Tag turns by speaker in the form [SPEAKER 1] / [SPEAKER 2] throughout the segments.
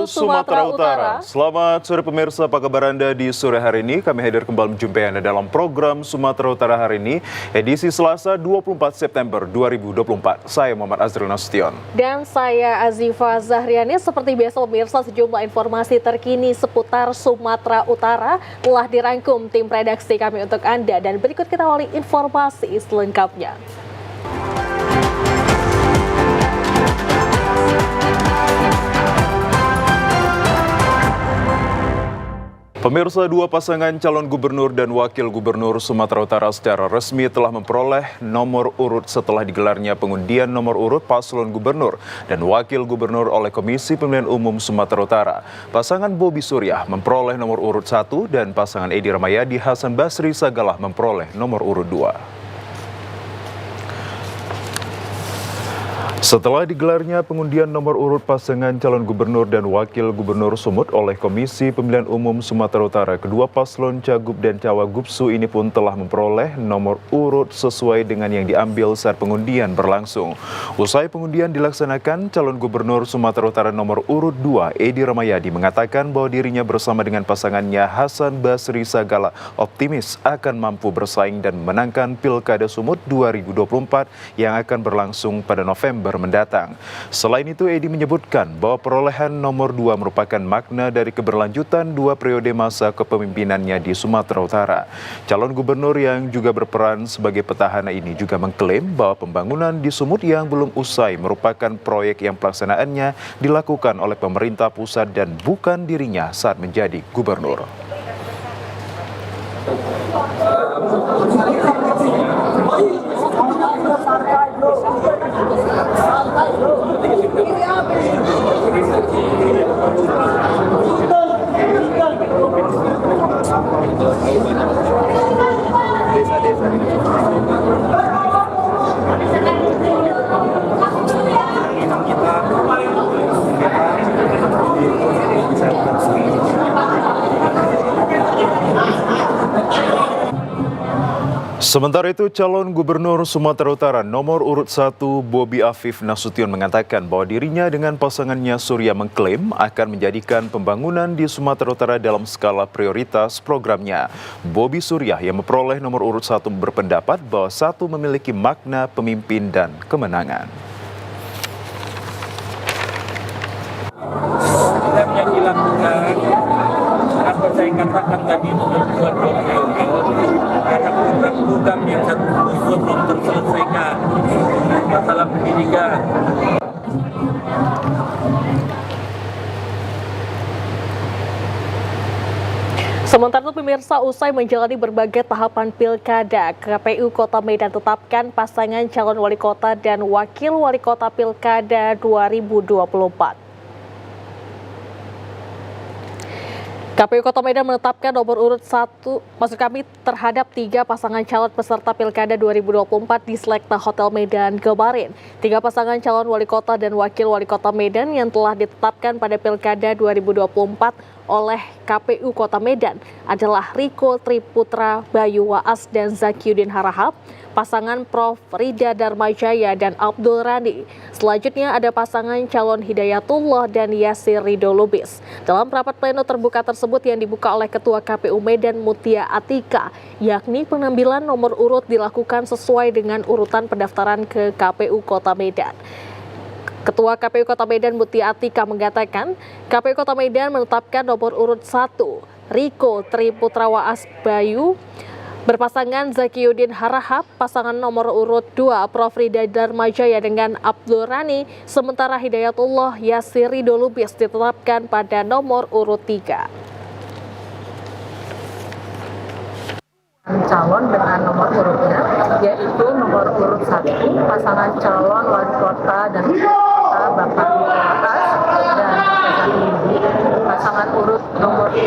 [SPEAKER 1] Sumatera Utara. Selamat sore pemirsa, apa kabar Anda di sore hari ini? Kami hadir kembali menjumpai Anda dalam program Sumatera Utara hari ini, edisi Selasa 24 September 2024. Saya Muhammad Azril Nasution.
[SPEAKER 2] Dan saya Azifa Zahriani. Seperti biasa pemirsa, sejumlah informasi terkini seputar Sumatera Utara telah dirangkum tim redaksi kami untuk Anda. Dan berikut kita awali informasi selengkapnya.
[SPEAKER 1] Pemirsa, dua pasangan calon gubernur dan wakil gubernur Sumatera Utara secara resmi telah memperoleh nomor urut setelah digelarnya pengundian nomor urut paslon gubernur dan wakil gubernur oleh Komisi Pemilihan Umum Sumatera Utara. Pasangan Bobi Surya memperoleh nomor urut 1 dan pasangan Edi Rahmayadi Hasan Basri Sagalah memperoleh nomor urut 2. Setelah digelarnya pengundian nomor urut pasangan calon gubernur dan wakil gubernur Sumut oleh Komisi Pemilihan Umum Sumatera Utara, kedua paslon Cagup dan Cawagupsu ini pun telah memperoleh nomor urut sesuai dengan yang diambil saat pengundian berlangsung. Usai pengundian dilaksanakan, calon gubernur Sumatera Utara nomor urut 2, Edi Rahmayadi, mengatakan bahwa dirinya bersama dengan pasangannya Hasan Basri Sagalah optimis akan mampu bersaing dan memenangkan Pilkada Sumut 2024 yang akan berlangsung pada November mendatang. Selain itu, Edi menyebutkan bahwa perolehan nomor 2 merupakan makna dari keberlanjutan 2 periode masa kepemimpinannya di Sumatera Utara. Calon gubernur yang juga berperan sebagai petahana ini juga mengklaim bahwa pembangunan di Sumut yang belum usai merupakan proyek yang pelaksanaannya dilakukan oleh pemerintah pusat dan bukan dirinya saat menjadi gubernur. Sementara itu, calon gubernur Sumatera Utara nomor urut 1 Bobi Afif Nasution mengatakan bahwa dirinya dengan pasangannya Surya mengklaim akan menjadikan pembangunan di Sumatera Utara dalam skala prioritas programnya. Bobi Surya yang memperoleh nomor urut 1 berpendapat bahwa 1 memiliki makna pemimpin dan kemenangan.
[SPEAKER 3] Yang dilakukan, apa saya katakan tadi, membuat ada program yang satu belum terselesaikan, masalah pendidikan.
[SPEAKER 2] Sementara itu pemirsa, usai menjalani berbagai tahapan pilkada, KPU Kota Medan tetapkan pasangan calon wali kota dan wakil wali kota Pilkada 2024. KPU Kota Medan menetapkan nomor urut 1, terhadap 3 pasangan calon peserta Pilkada 2024 di Selekta Hotel Medan kemarin. 3 pasangan calon wali kota dan wakil wali kota Medan yang telah ditetapkan pada Pilkada 2024 oleh KPU Kota Medan adalah Riko Triputra Bayu Waas dan Zakiuddin Harahap, pasangan Prof. Rida Darmajaya dan Abdul Rani. Selanjutnya ada pasangan calon Hidayatullah dan Yasir Ridho Lubis. Dalam rapat pleno terbuka tersebut yang dibuka oleh Ketua KPU Medan Mutia Atika, yakni pengambilan nomor urut dilakukan sesuai dengan urutan pendaftaran ke KPU Kota Medan. Ketua KPU Kota Medan Mutia Atika mengatakan, KPU Kota Medan menetapkan nomor urut 1, Riko Triputra Waas Bayu, berpasangan Zakiuddin Harahap, pasangan nomor urut 2 Prof. Rida Darmajaya dengan Abdul Rani, sementara Hidayatullah Yasir Ridho Lubis ditetapkan pada nomor urut 3.
[SPEAKER 4] Calon dengan nomor urutnya, yaitu nomor urut 1 pasangan calon wali kota dan kota Bapak Rida Waas dan Bapak Zakiuddin, pasangan urut nomor 2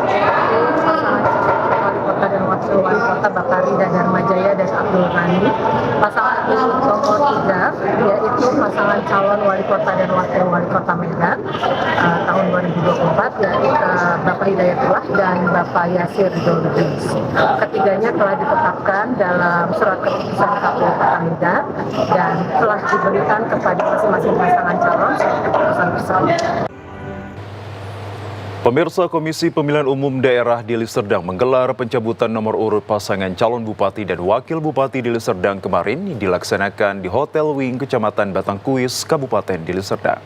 [SPEAKER 4] yaitu pasangan calon wali kota dan wakil wali kota Bapak Rida Darmajaya dan Abdul Rani, pasangan urut nomor 3 yaitu pasangan calon wali kota dan wakil wali kota Medan tahun 2024 yaitu Bapak Hidayatullah dan Bapak Yasir Ridho Lubis. Ketiganya telah ditetapkan dalam surat keputusan KPU Kota Medan dan telah diberikan kepada masing-masing pasangan calon keputusan tersebut.
[SPEAKER 1] Pemirsa, Komisi Pemilihan Umum Daerah Deli Serdang menggelar pencabutan nomor urut pasangan calon bupati dan wakil bupati Deli Serdang kemarin dilaksanakan di Hotel Wing, Kecamatan Batangkuis, Kabupaten Deli Serdang.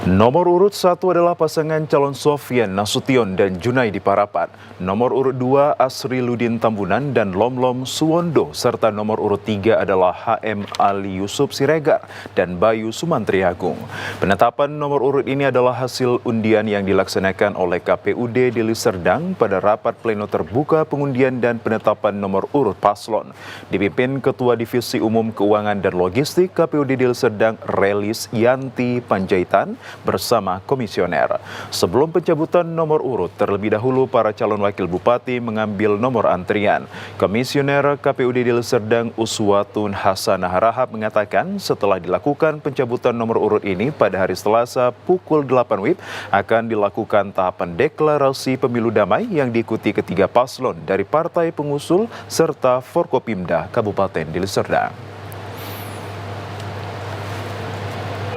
[SPEAKER 1] Nomor urut 1 adalah pasangan calon Sofian Nasution dan Junaidi Parapat. Nomor urut 2 Asriludin Tambunan dan Lomlom Suwondo, serta nomor urut 3 adalah HM Ali Yusuf Siregar dan Bayu Sumantri Agung. Penetapan nomor urut ini adalah hasil undian yang dilaksanakan oleh KPUD Deli Serdang pada rapat pleno terbuka pengundian dan penetapan nomor urut paslon. Dipimpin Ketua Divisi Umum Keuangan dan Logistik KPUD Deli Serdang Relis Yanti Panjaitan bersama komisioner. Sebelum pencabutan nomor urut, terlebih dahulu para calon wakil bupati mengambil nomor antrian. Komisioner KPUD Deli Serdang Uswatun Hasanah Rahab mengatakan setelah dilakukan pencabutan nomor urut ini pada hari Selasa pukul 8 WIB akan dilakukan tahapan deklarasi pemilu damai yang diikuti ketiga paslon dari partai pengusul serta Forkopimda Kabupaten Deli Serdang.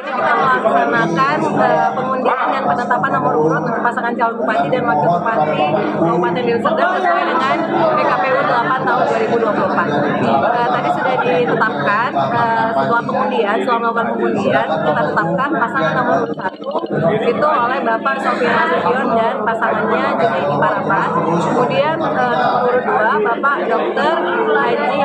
[SPEAKER 5] Kita melaksanakan pengundian dan penetapan nomor urut untuk pasangan calon bupati dan wakil bupati Kabupaten Deli Serdang sesuai dengan PKPU 8 tahun 2024. Tadi sudah ditetapkan setelah melakukan pengundian, kita tetapkan pasangan nomor urut 1 itu oleh Bapak Sofian Nasution dan pasangannya Junaidi Parapat. Kemudian nomor urut 2 Bapak Dr. Haji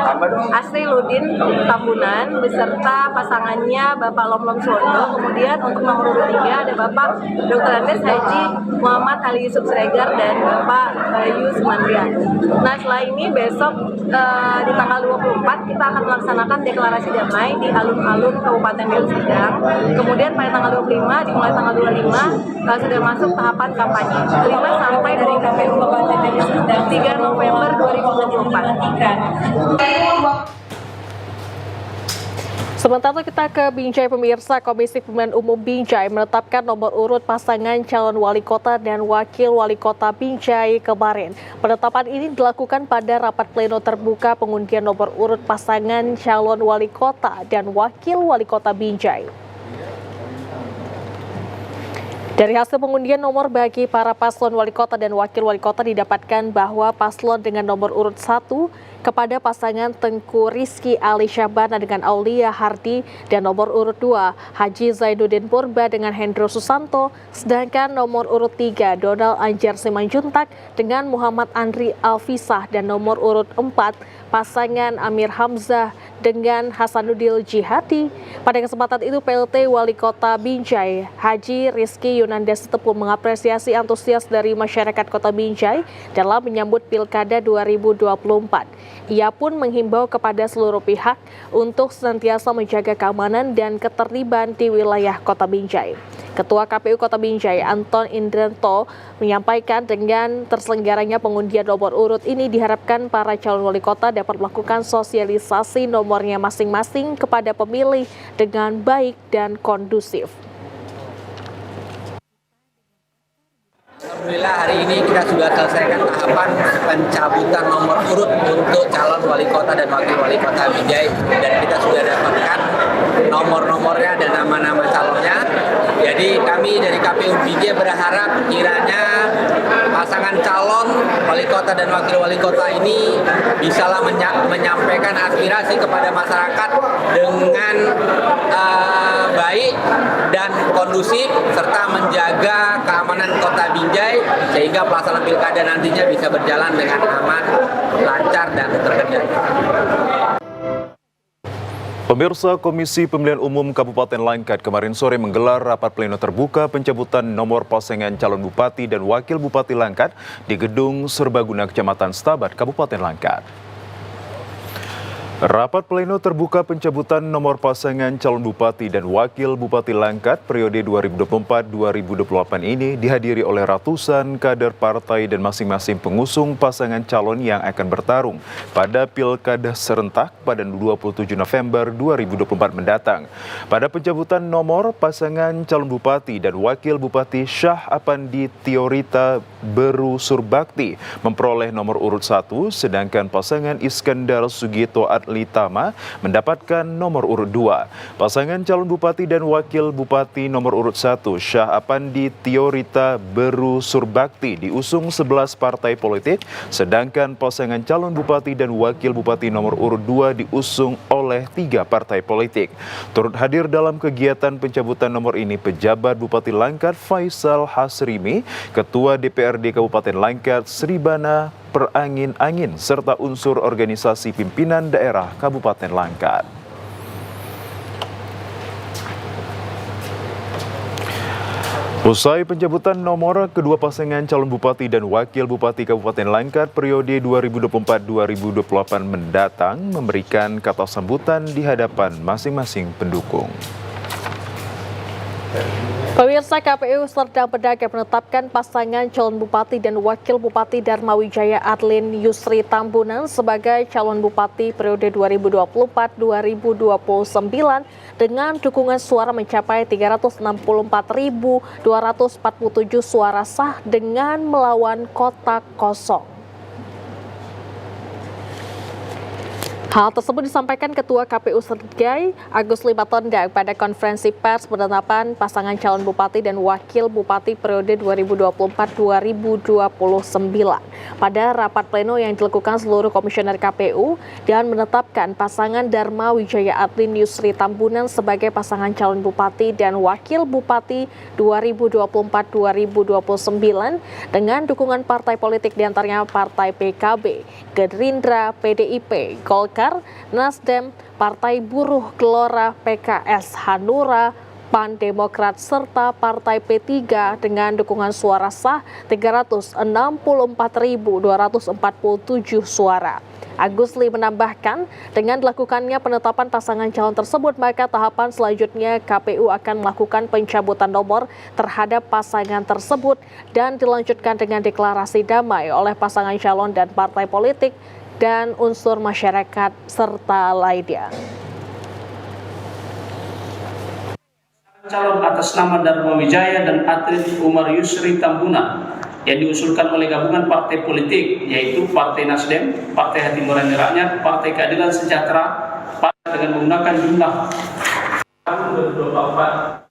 [SPEAKER 5] Asriludin Tambunan beserta pasangannya Bapak Lomlom Suwondo. Kemudian untuk nomor urut 3 ada Bapak Dr. Andes Haji Muhammad Ali Yusuf Siregar dan Bapak Bayu Sumantri Agung. Nah, setelah ini besok di tanggal 24 kita akan melaksanakan deklarasi damai di alun-alun Kabupaten Deli Serdang. Kemudian pada tanggal 25 dimulai tanggal 25 sudah masuk tahapan kampanye 5 sampai dari KPU Kabupaten Deli Serdang 3 November 2024.
[SPEAKER 2] Sementara kita ke Binjai, pemirsa. Komisi Pemilihan Umum Binjai menetapkan nomor urut pasangan calon wali kota dan wakil wali kota Binjai kemarin. Penetapan ini dilakukan pada rapat pleno terbuka pengundian nomor urut pasangan calon wali kota dan wakil wali kota Binjai. Dari hasil pengundian nomor bagi para paslon wali kota dan wakil wali kota didapatkan bahwa paslon dengan nomor urut 1 kepada pasangan Tengku Rizky Ali Syabana dengan Aulia Hardi dan nomor urut 2 Haji Zainuddin Purba dengan Hendro Susanto, sedangkan nomor urut 3 Donald Anjar Simanjuntak dengan Muhammad Andri Alfisah dan nomor urut 4 pasangan Amir Hamzah dengan Hasanuddin Jihadi. Pada kesempatan itu PLT Wali Kota Binjai Haji Rizky Yunanda Sitepu mengapresiasi antusias dari masyarakat Kota Binjai dalam menyambut Pilkada 2024. Ia pun menghimbau kepada seluruh pihak untuk senantiasa menjaga keamanan dan ketertiban di wilayah Kota Binjai. Ketua KPU Kota Binjai Anton Indranto menyampaikan dengan terselenggaranya pengundian nomor urut ini diharapkan para calon wali kota dapat melakukan sosialisasi nomornya masing-masing kepada pemilih dengan baik dan kondusif.
[SPEAKER 6] Alhamdulillah hari ini kita sudah selesaikan tahapan pencabutan nomor urut untuk calon wali kota dan wakil wali kota Binjai, dan kita sudah dapatkan nomor-nomornya dan nama-nama calonnya. Jadi kami dari KPU Binjai berharap kiranya pasangan calon wali kota dan wakil wali kota ini bisalah menyampaikan aspirasi kepada masyarakat dengan baik dan kondusif serta menjaga keamanan Kota Binjai sehingga pelaksanaan pilkada nantinya bisa berjalan dengan aman, lancar dan terkendali.
[SPEAKER 1] Pemirsa, Komisi Pemilihan Umum Kabupaten Langkat kemarin sore menggelar rapat pleno terbuka pencabutan nomor pasangan calon bupati dan wakil bupati Langkat di Gedung Serbaguna Kecamatan Stabat, Kabupaten Langkat. Rapat pleno terbuka pencabutan nomor pasangan calon bupati dan wakil bupati Langkat periode 2024-2028 ini dihadiri oleh ratusan kader partai dan masing-masing pengusung pasangan calon yang akan bertarung pada Pilkada serentak pada 27 November 2024 mendatang. Pada pencabutan nomor pasangan calon bupati dan wakil bupati Syah Apandi Tiorita Beru Surbakti memperoleh nomor urut 1, sedangkan pasangan Iskandar Sugito Adli Litama mendapatkan nomor urut 2. Pasangan calon bupati dan wakil bupati nomor urut 1 Syah Apandi Tiorita Beru Surbakti diusung 11 partai politik, sedangkan pasangan calon bupati dan wakil bupati nomor urut 2 diusung oleh 3 partai politik. Turut hadir dalam kegiatan pencabutan nomor ini pejabat Bupati Langkat Faisal Hasrimi, Ketua DPRD Kabupaten Langkat Sribana Perangin-Angin, serta unsur organisasi pimpinan daerah Kabupaten Langkat. Usai pencabutan nomor kedua pasangan calon bupati dan wakil bupati Kabupaten Langkat periode 2024-2028 mendatang memberikan kata sambutan di hadapan masing-masing pendukung.
[SPEAKER 2] Pemirsa, KPU Serdang Bedagai menetapkan pasangan calon bupati dan wakil bupati Dharma Wijaya Adlin Yusri Tambunan sebagai calon bupati periode 2024-2029 dengan dukungan suara mencapai 364.247 suara sah dengan melawan kotak kosong. Hal tersebut disampaikan Ketua KPU Serdang Agus Limatondang pada konferensi pers penetapan pasangan calon bupati dan wakil bupati periode 2024-2029 pada rapat pleno yang dilakukan seluruh komisioner KPU dan menetapkan pasangan Dharma Wijaya Adlin Yusri Tambunan sebagai pasangan calon bupati dan wakil bupati 2024-2029 dengan dukungan partai politik diantaranya Partai PKB, Gerindra, PDIP, Golkar, Nasdem, Partai Buruh Gelora, PKS Hanura, PAN Demokrat, serta Partai P3 dengan dukungan suara sah 364.247 suara. Agus Li menambahkan, dengan dilakukannya penetapan pasangan calon tersebut, maka tahapan selanjutnya KPU akan melakukan pencabutan nomor terhadap pasangan tersebut dan dilanjutkan dengan deklarasi damai oleh pasangan calon dan partai politik dan unsur masyarakat serta lainnya.
[SPEAKER 7] Calon atas nama Dharma Wijaya dan Adlin Umar Yusri Tambunan yang diusulkan oleh gabungan partai politik yaitu Partai Nasdem, Partai Hati Nurani Rakyat, Partai Keadilan Sejahtera, dengan menggunakan jumlah tahun 2024.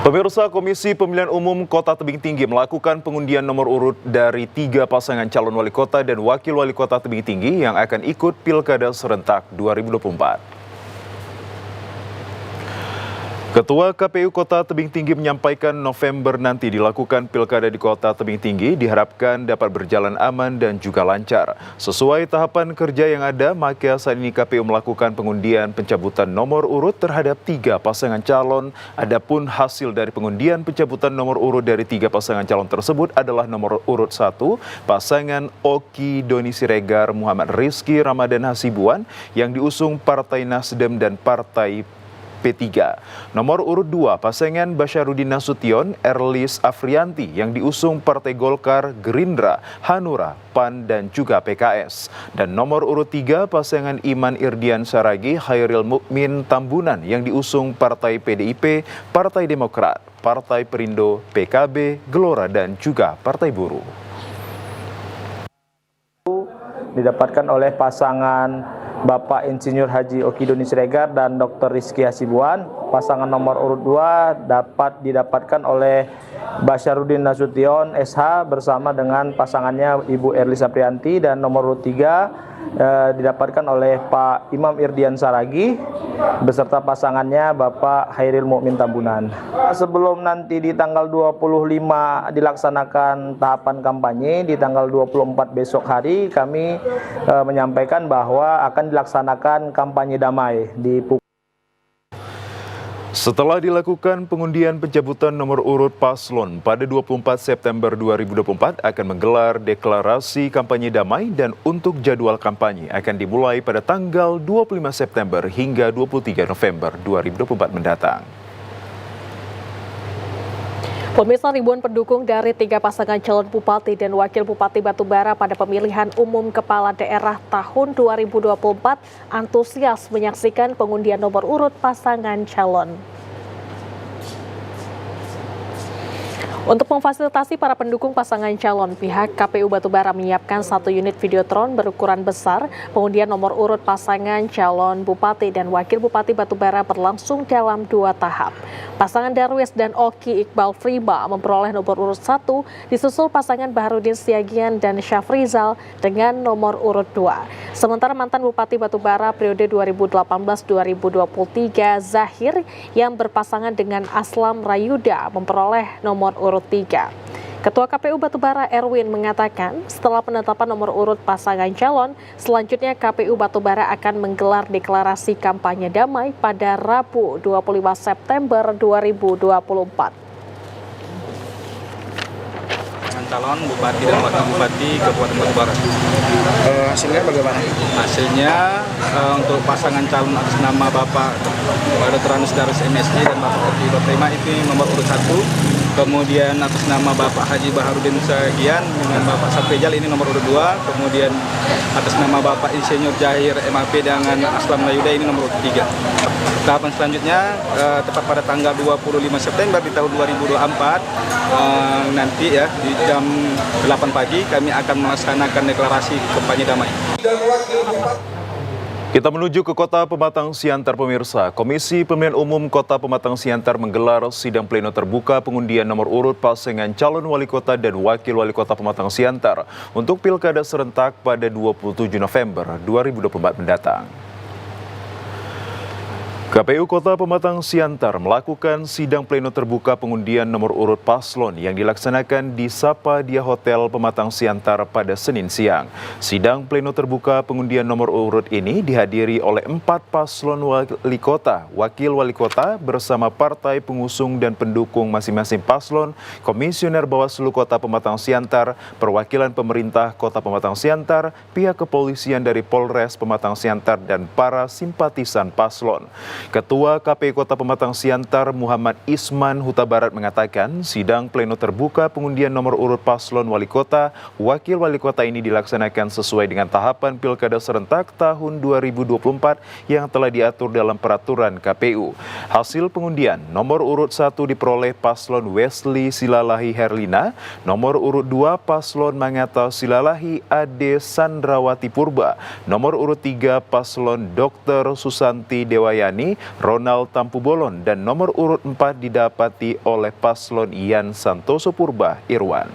[SPEAKER 1] Pemirsa, Komisi Pemilihan Umum Kota Tebing Tinggi melakukan pengundian nomor urut dari 3 pasangan calon wali kota dan wakil wali kota Tebing Tinggi yang akan ikut Pilkada Serentak 2024. Ketua KPU Kota Tebing Tinggi menyampaikan November nanti dilakukan pilkada di Kota Tebing Tinggi diharapkan dapat berjalan aman dan juga lancar. Sesuai tahapan kerja yang ada, maka saat ini KPU melakukan pengundian pencabutan nomor urut terhadap 3 pasangan calon. Adapun hasil dari pengundian pencabutan nomor urut dari 3 pasangan calon tersebut adalah nomor urut 1, pasangan Oki Doni Siregar Muhammad Rizky Ramadan Hasibuan yang diusung Partai Nasdem dan Partai P3. Nomor urut 2, pasangan Basyarudin Nasution, Erlis Afrianti yang diusung Partai Golkar, Gerindra, Hanura, PAN, dan juga PKS. Dan nomor urut 3, pasangan Iman Irdian Saragi, Khairil Mukmin Tambunan yang diusung Partai PDIP, Partai Demokrat, Partai Perindo, PKB, Gelora, dan juga Partai Buruh.
[SPEAKER 8] Didapatkan oleh pasangan Bapak Insinyur Haji Oki Doni Siregar dan Dr. Rizky Hasibuan. Pasangan nomor urut 2 didapatkan oleh Basyarudin Nasution SH bersama dengan pasangannya Ibu Erlis Aprianti, dan nomor urut 3 didapatkan oleh Pak Imam Irdian Saragi beserta pasangannya Bapak Khairil Mukmin Tambunan. Sebelum nanti di tanggal 25 dilaksanakan tahapan kampanye, di tanggal 24 besok hari kami menyampaikan bahwa akan dilaksanakan kampanye damai di
[SPEAKER 1] Setelah dilakukan pengundian pencabutan nomor urut paslon pada 24 September 2024 akan menggelar deklarasi kampanye damai, dan untuk jadwal kampanye akan dimulai pada tanggal 25 September hingga 23 November 2024 mendatang.
[SPEAKER 2] Pemirsa, ribuan pendukung dari 3 pasangan calon bupati dan wakil bupati Batubara pada pemilihan umum kepala daerah tahun 2024 antusias menyaksikan pengundian nomor urut pasangan calon. Untuk memfasilitasi para pendukung pasangan calon, pihak KPU Batubara menyiapkan 1 unit videotron berukuran besar. Pengundian nomor urut pasangan calon Bupati dan Wakil Bupati Batubara berlangsung dalam 2 tahap. Pasangan Darwis dan Oki Iqbal Friba memperoleh nomor urut 1, disusul pasangan Baharudin Siagian dan Syafrizal dengan nomor urut 2. Sementara mantan Bupati Batubara periode 2018-2023 Zahir yang berpasangan dengan Aslam Rayuda memperoleh nomor urut 3. Ketua KPU Batubara Erwin mengatakan setelah penetapan nomor urut pasangan calon, selanjutnya KPU Batubara akan menggelar deklarasi kampanye damai pada Rabu 25 September 2024.
[SPEAKER 9] Calon Bupati dan Wakil Bupati Kabupaten Batubara.
[SPEAKER 10] Hasilnya bagaimana?
[SPEAKER 9] Hasilnya untuk pasangan calon atas nama Bapak Dr. Anus Darwis MSc dan Bapak Oki Iqbal Friba itu nomor urut 1. Kemudian atas nama Bapak Haji Baharudin Siagian dengan Bapak Syafrizal ini nomor urut 2. Kemudian atas nama Bapak Insinyur Zahir MAP dengan Aslam Rayuda ini nomor urut 3. Tahapan selanjutnya tepat pada tanggal 25 September di tahun 2024 nanti ya di jam 8 pagi kami akan melaksanakan deklarasi kampanye damai.
[SPEAKER 1] Kita menuju ke Kota Pematang Siantar, pemirsa. Komisi Pemilihan Umum Kota Pematang Siantar menggelar sidang pleno terbuka pengundian nomor urut pasangan calon wali kota dan wakil wali kota Pematang Siantar untuk pilkada serentak pada 27 November 2024 mendatang. KPU Kota Pematang Siantar melakukan sidang pleno terbuka pengundian nomor urut paslon yang dilaksanakan di Sapadia Hotel Pematang Siantar pada Senin siang. Sidang pleno terbuka pengundian nomor urut ini dihadiri oleh 4 paslon wali kota, wakil wali kota bersama partai pengusung dan pendukung masing-masing paslon, Komisioner Bawaslu Kota Pematang Siantar, perwakilan pemerintah Kota Pematang Siantar, pihak kepolisian dari Polres Pematang Siantar dan para simpatisan paslon. Ketua KPU Kota Pematang Siantar Muhammad Isman Huta Barat mengatakan sidang pleno terbuka pengundian nomor urut paslon wali kota, wakil wali kota ini dilaksanakan sesuai dengan tahapan pilkada serentak tahun 2024 yang telah diatur dalam peraturan KPU. Hasil pengundian nomor urut 1 diperoleh paslon Wesley Silalahi Herlina, nomor urut 2 paslon Mangata Silalahi Ade Sandrawati Purba, nomor urut 3 paslon Dr. Susanti Dewayani Ronald Tampubolon, dan nomor urut 4 didapati oleh paslon Ian Santoso Purba Irwan.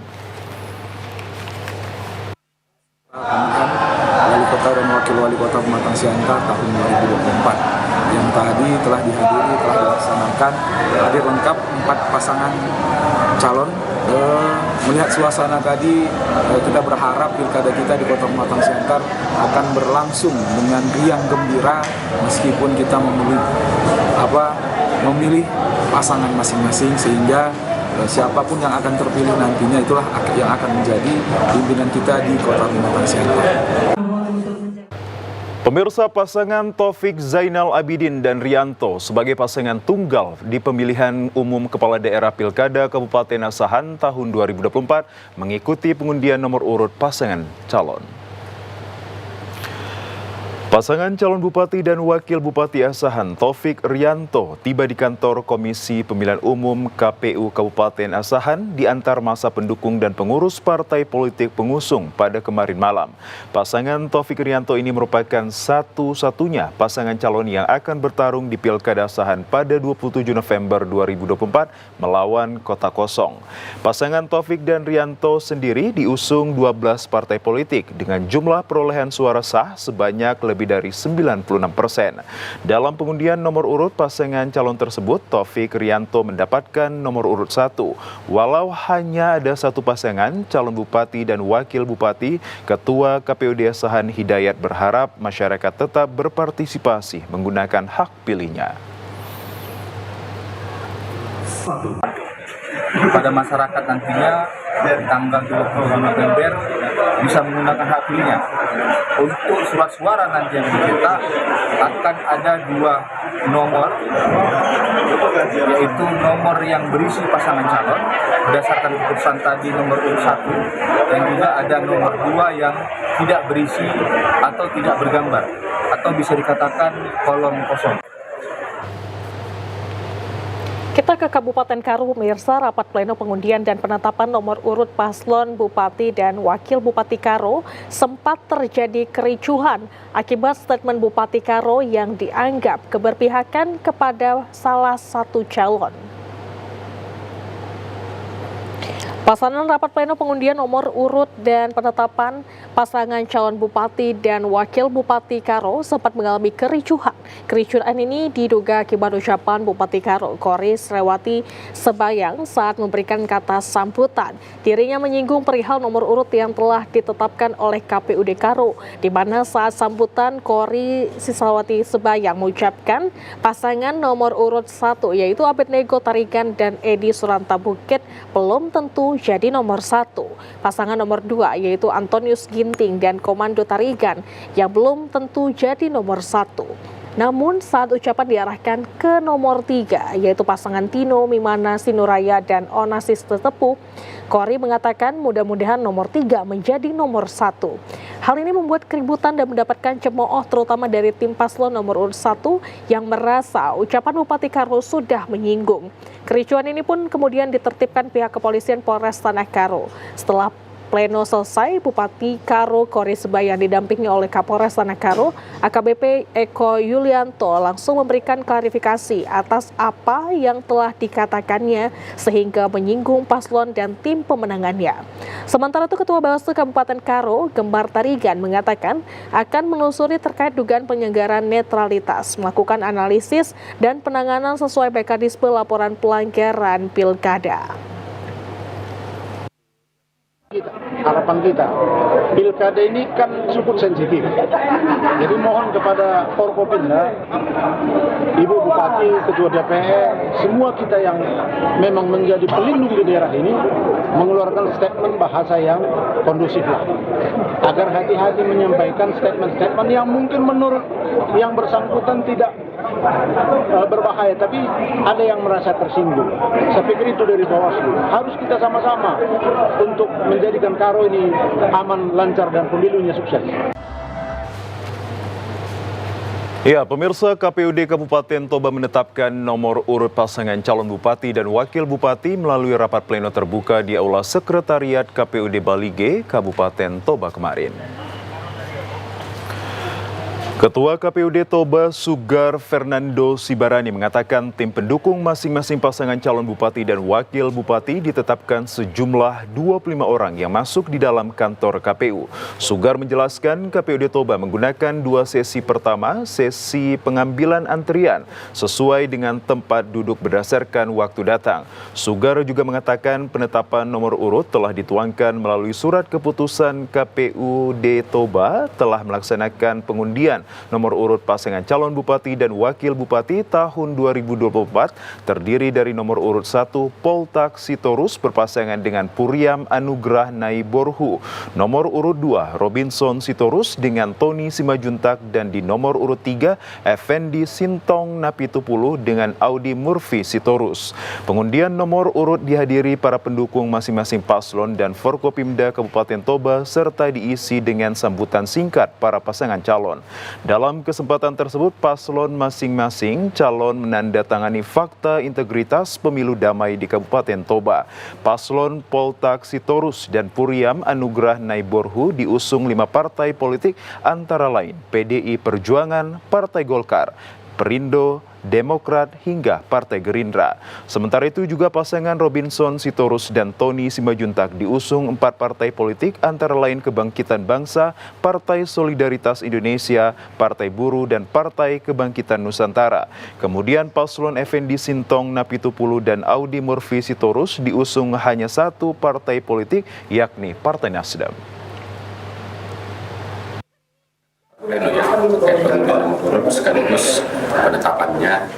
[SPEAKER 10] Wali kota dan wakil wali kota Pematang Siantar tahun 2024 yang tadi telah dihadiri, telah dilaksanakan, hadir lengkap 4 pasangan calon. Melihat suasana tadi, kita berharap pilkada kita di Kota Pematang Siantar akan berlangsung dengan riang gembira meskipun kita memilih pasangan masing-masing, sehingga siapapun yang akan terpilih nantinya itulah yang akan menjadi pimpinan kita di Kota Pematang Siantar.
[SPEAKER 1] Pemirsa, pasangan Taufik Zainal Abidin dan Rianto sebagai pasangan tunggal di pemilihan umum Kepala Daerah Pilkada Kabupaten Asahan tahun 2024 mengikuti pengundian nomor urut pasangan calon. Pasangan calon Bupati dan Wakil Bupati Asahan Taufik Rianto tiba di kantor Komisi Pemilihan Umum KPU Kabupaten Asahan diantar masa pendukung dan pengurus partai politik pengusung pada kemarin malam. Pasangan Taufik Rianto ini merupakan satu-satunya pasangan calon yang akan bertarung di Pilkada Asahan pada 27 November 2024 melawan Kota Kosong. Pasangan Taufik dan Rianto sendiri diusung 12 partai politik dengan jumlah perolehan suara sah sebanyak lebih dari 96%. Dalam pengundian nomor urut pasangan calon tersebut, Taufik Rianto mendapatkan nomor urut 1. Walau hanya ada satu pasangan calon bupati dan wakil bupati, Ketua KPUD Asahan Hidayat berharap masyarakat tetap berpartisipasi menggunakan hak pilihnya.
[SPEAKER 11] Pada masyarakat nantinya tanggal 20 November bisa menggunakan hak pilihnya. Untuk surat suara nanti yang dicetak akan ada 2 nomor, yaitu nomor yang berisi pasangan calon berdasarkan keputusan tadi nomor urut 1, dan juga ada nomor 2 yang tidak berisi atau tidak bergambar, atau bisa dikatakan kolom kosong.
[SPEAKER 2] Kita ke Kabupaten Karo, pemirsa. Rapat pleno pengundian dan penetapan nomor urut paslon Bupati dan Wakil Bupati Karo sempat terjadi kericuhan akibat statement Bupati Karo yang dianggap keberpihakan kepada salah satu calon. Pasangan rapat pleno pengundian nomor urut dan penetapan pasangan calon Bupati dan Wakil Bupati Karo sempat mengalami kericuhan. Kericuhan ini diduga akibat ucapan Bupati Karo, Koris Rewati Sebayang saat memberikan kata sambutan. Dirinya menyinggung perihal nomor urut yang telah ditetapkan oleh KPUD Karo, di mana saat sambutan Koris Sisawati Sebayang mengucapkan pasangan nomor urut 1 yaitu Abednego Tarigan dan Edi Suranta Bukit belum tentu jadi nomor 1. Pasangan nomor 2 yaitu Antonius Ginting dan Komando Tarigan yang belum tentu jadi nomor 1. Namun saat ucapan diarahkan ke nomor 3 yaitu pasangan Tino Mimana Sinuraya dan Onasis Tetepu, Kori mengatakan mudah-mudahan nomor 3 menjadi nomor 1. Hal ini membuat keributan dan mendapatkan cemooh terutama dari tim paslon nomor urut 1 yang merasa ucapan Bupati Karo sudah menyinggung. Kericuan ini pun kemudian ditertibkan pihak kepolisian Polres Tanah Karo. Setelah pleno selesai, Bupati Karo Koris Sebayang didampingi oleh Kapolres Tanah Karo, AKBP Eko Yulianto langsung memberikan klarifikasi atas apa yang telah dikatakannya sehingga menyinggung paslon dan tim pemenangannya. Sementara itu Ketua Bawaslu Kabupaten Karo, Gembar Tarigan mengatakan akan menelusuri terkait dugaan penyelenggaraan netralitas, melakukan analisis dan penanganan sesuai mekanisme laporan pelanggaran pilkada.
[SPEAKER 12] Harapan kita, pilkada ini kan cukup sensitif. Jadi mohon kepada Forkopimda, Ibu Bupati, Ketua DPR, semua kita yang memang menjadi pelindung di daerah ini, mengeluarkan statement bahasa yang kondusif lah. Agar hati-hati menyampaikan statement-statement yang mungkin menurut yang bersangkutan tidak berbahaya, tapi ada yang merasa tersinggung. Saya pikir itu dari Bawaslu. Harus kita sama-sama untuk menjadikan Karo ini aman, lancar, dan pemilunya sukses.
[SPEAKER 1] Ya, pemirsa, KPUD Kabupaten Toba menetapkan nomor urut pasangan calon bupati dan wakil bupati melalui rapat pleno terbuka di Aula Sekretariat KPUD Balige, Kabupaten Toba kemarin. Ketua KPUD Toba Sugar Fernando Sibarani mengatakan tim pendukung masing-masing pasangan calon bupati dan wakil bupati ditetapkan sejumlah 25 orang yang masuk di dalam kantor KPU. Sugar menjelaskan KPUD Toba menggunakan 2 sesi. Pertama, sesi pengambilan antrian sesuai dengan tempat duduk berdasarkan waktu datang. Sugar juga mengatakan penetapan nomor urut telah dituangkan melalui surat keputusan KPUD Toba telah melaksanakan pengundian nomor urut pasangan calon bupati dan wakil bupati tahun 2024 terdiri dari nomor urut 1 Poltak Sitorus berpasangan dengan Puriam Anugrah Naiborhu, nomor urut 2 Robinson Sitorus dengan Tony Simajuntak, dan di nomor urut 3 Effendi Sintong Napitupulu dengan Audi Murphy Sitorus. Pengundian nomor urut dihadiri para pendukung masing-masing paslon dan Forkopimda Kabupaten Toba serta diisi dengan sambutan singkat para pasangan calon. Dalam kesempatan tersebut, paslon masing-masing calon menandatangani fakta integritas pemilu damai di Kabupaten Toba. Paslon Poltak Sitorus dan Puriam Anugrah Naiborhu diusung 5 partai politik antara lain PDI Perjuangan, Partai Golkar, Perindo, Demokrat hingga Partai Gerindra. Sementara itu juga pasangan Robinson Sitorus dan Tony Simajuntak diusung 4 partai politik antara lain Kebangkitan Bangsa, Partai Solidaritas Indonesia, Partai Buruh, dan Partai Kebangkitan Nusantara. Kemudian paslon Effendi Sintong Napitupulu dan Audi Murphy Sitorus diusung hanya 1 partai politik yakni Partai Nasdem.
[SPEAKER 13] Pleno ya, terkait pengundian nomor urut sekaligus penetapannya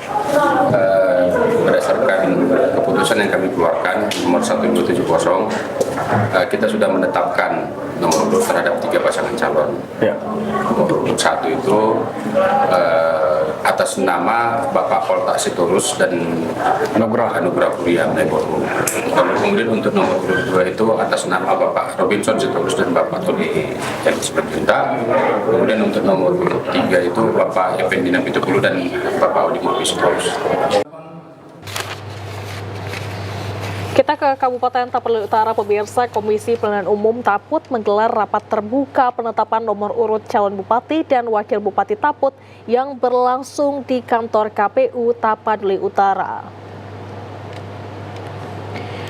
[SPEAKER 13] berdasarkan keputusan yang kami keluarkan nomor 1270, kita sudah menetapkan nomor urut terhadap 3 pasangan calon. Nomor urut 1 itu atas nama Bapak Poltak Sitorus dan Anugrah Puriam Naiborhu. Kemudian untuk nomor urut 2 itu atas nama Bapak Robinson Sitorus dan Bapak Tony Simajuntak. Kemudian untuk nomor urut 3 itu Bapak Effendi Napitupulu dan Bapak Audi Murphy Sitorus.
[SPEAKER 2] Kita ke Kabupaten Tapeli Utara, pemirsa. Komisi Pemilihan Umum Taput menggelar rapat terbuka penetapan nomor urut calon bupati dan wakil bupati Taput yang berlangsung di kantor KPU Tapeli Utara.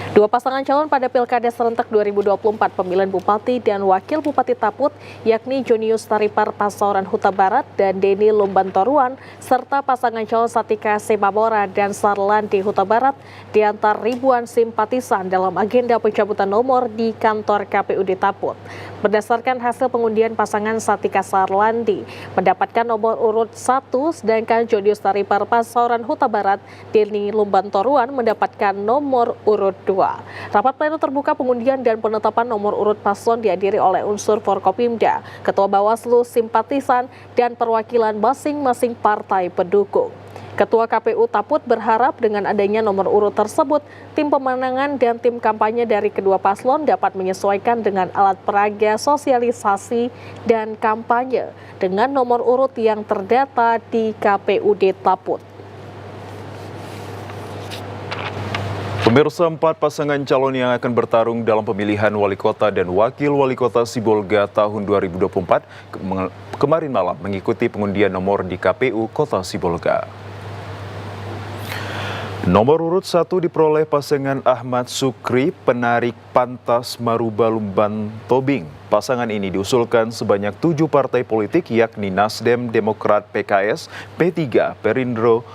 [SPEAKER 2] Dua pasangan calon pada Pilkada serentak 2024 pemilihan Bupati dan Wakil Bupati Taput, yakni Jonius Taripar Pasaran Huta Barat dan Denny Lumbantoruan, serta pasangan calon Satika Semabora dan Sarlandi Huta Barat, diantar ribuan simpatisan dalam agenda pencabutan nomor di kantor KPUD Taput. Berdasarkan hasil pengundian, pasangan Satika Sarlandi mendapatkan nomor urut 1, sedangkan Jonius Taripar Pasaran Huta Barat, Denny Lumbantoruan mendapatkan nomor urut 2. Rapat pleno terbuka pengundian dan penetapan nomor urut paslon dihadiri oleh unsur Forkopimda, Ketua Bawaslu, simpatisan, dan perwakilan masing-masing partai pendukung. Ketua KPU Taput berharap dengan adanya nomor urut tersebut, tim pemenangan dan tim kampanye dari kedua paslon dapat menyesuaikan dengan alat peraga sosialisasi dan kampanye dengan nomor urut yang terdata di KPUD Taput.
[SPEAKER 1] Pemirsa, 4 pasangan calon yang akan bertarung dalam pemilihan wali kota dan wakil wali kota Sibolga tahun 2024 kemarin malam mengikuti pengundian nomor di KPU Kota Sibolga. Nomor urut 1 diperoleh pasangan Ahmad Sukri, penarik Pantas Maruba Lumban Tobing. Pasangan ini diusulkan sebanyak 7 partai politik, yakni Nasdem, Demokrat, PKS, P3, Perindo,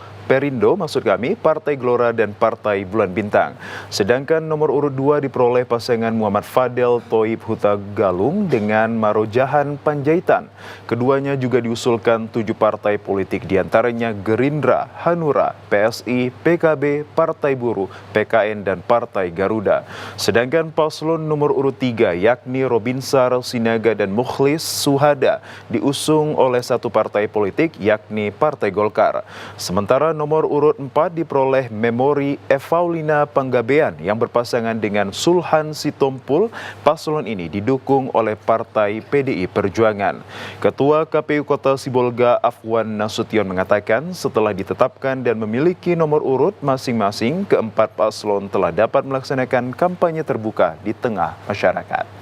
[SPEAKER 1] Partai Gelora, dan Partai Bulan Bintang. Sedangkan nomor urut 2 diperoleh pasangan Muhammad Fadel Toib Huta Galung dengan Marojahan Panjaitan. Keduanya juga diusulkan 7 partai politik, diantaranya Gerindra, Hanura, PSI, PKB, Partai Buruh, PKN, dan Partai Garuda. Sedangkan paslon nomor urut 3, yakni Robinsar Sinaga dan Mukhlis Suhada, diusung oleh 1 partai politik, yakni Partai Golkar. Sementara nomor urut 4 diperoleh Memori Evaulina Panggabean yang berpasangan dengan Sulhan Sitompul. Paslon ini didukung oleh Partai PDI Perjuangan. Ketua KPU Kota Sibolga Afwan Nasution mengatakan setelah ditetapkan dan memiliki nomor urut masing-masing, keempat paslon telah dapat melaksanakan kampanye terbuka di tengah masyarakat.